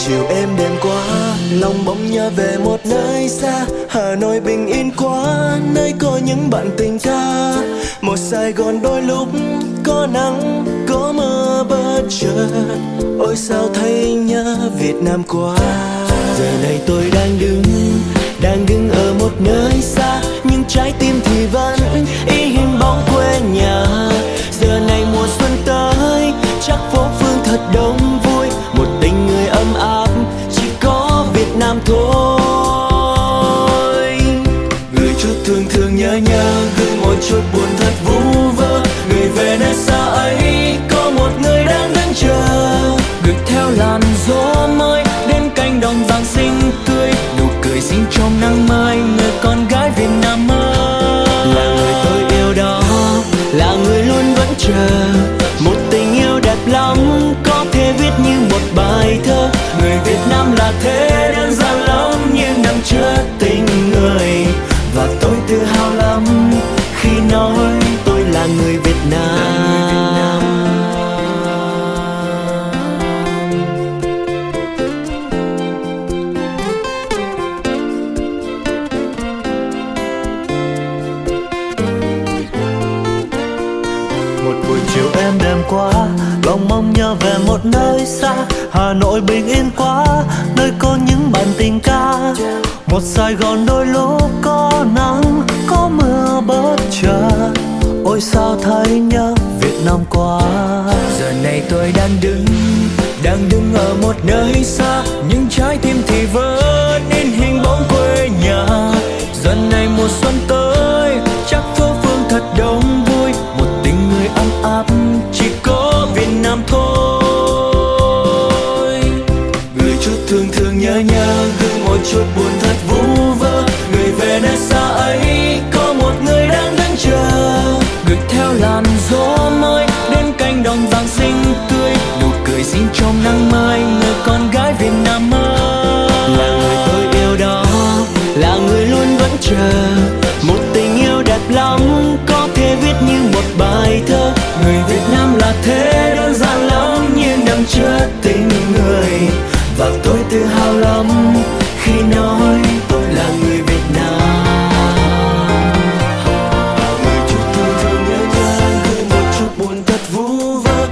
chiều êm đềm quá, lòng bỗng nhớ về một nơi xa. Hà Nội bình yên quá, nơi có những bạn tình ca. Một Sài Gòn đôi lúc có nắng có mưa bất chợt. Ôi sao thấy nhớ Việt Nam quá. Giờ này tôi đang đứng ở một nơi xa, nhưng trái tim thì vẫn y hình bóng quê nhà. Giờ này mùa xuân tới, chắc phố phường thật đông vui. Một tình người ấm áp chỉ có Việt Nam thôi. Gửi chút thương thương nhớ gửi một chút buồn thật vu vơ. Người về nơi xa ấy có một người đang đứng chờ. Gửi theo làn gió mới đến cánh đồng vàng xinh tươi. Nụ cười xinh trong nắng mai, người con gái Việt Nam ơi. Là người tôi yêu đó, là người luôn vẫn chờ. Một tình yêu đẹp lắm, có thể viết như một bài thơ. Người Việt Nam là thế đơn giản lắm, nhưng nằm chứa tình người. Và tôi tự hào lắm khi nói tôi là người Việt Nam. Một buổi chiều êm đềm quá, lòng mong nhớ về một nơi xa. Hà Nội bình yên quá, nơi có những bạn tình ca. Một Sài Gòn đôi lúc có nắng có mưa bất chợt. Ôi sao thấy nhớ Việt Nam quá. Giờ này tôi đang đứng ở một nơi xa, nhưng trái tim thì vẫn in hình bóng quê nhà. Giờ này mùa xuân tới, chắc phố phường thật đông vui. Một tình người ấm áp chỉ có Việt Nam thôi. Gửi chút thương thương nhớ gửi một chút buồn thật vu vơ. Người về nơi xa ấy có một người đang đứng chờ. Gửi theo làn gió mới đến cánh đồng vàng xinh tươi. Nụ cười xinh trong nắng mai, người con gái Việt Nam ơi. Là người tôi yêu đó, là người luôn vẫn chờ. Một tình yêu đẹp lắm, có thể viết như một bài thơ. Người Việt Nam là thế đơn giản lắm, nhưng nằm chứa tình người. Và tôi tự hào lắm khi nói tôi là người Việt Nam. Gửi chút thương thương nhớ gửi một chút buồn thật vu vơ.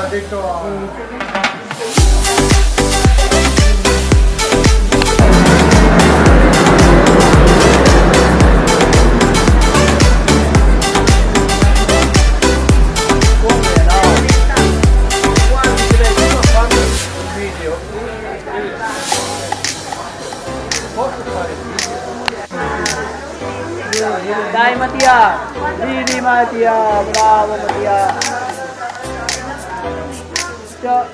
ha detto. Dai Mattia, vieni Mattia, bravo Mattia. Ciao.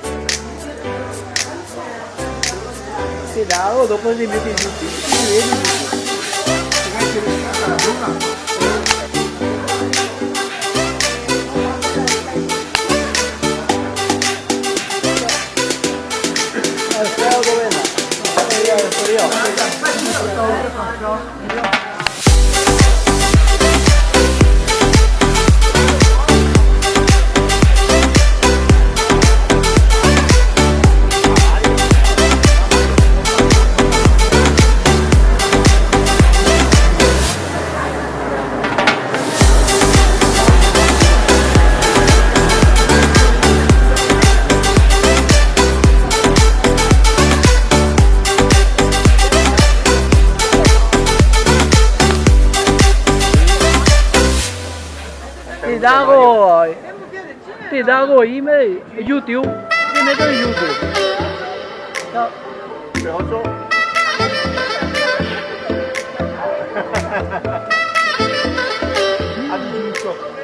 Sì, dai, dopo si metti tutti, si vedi tutti. Ciao, dove è? Thì ra ngồi im ấy, YouTube, cái này cái YouTube. Đó. 배웠어? 아주 재밌어.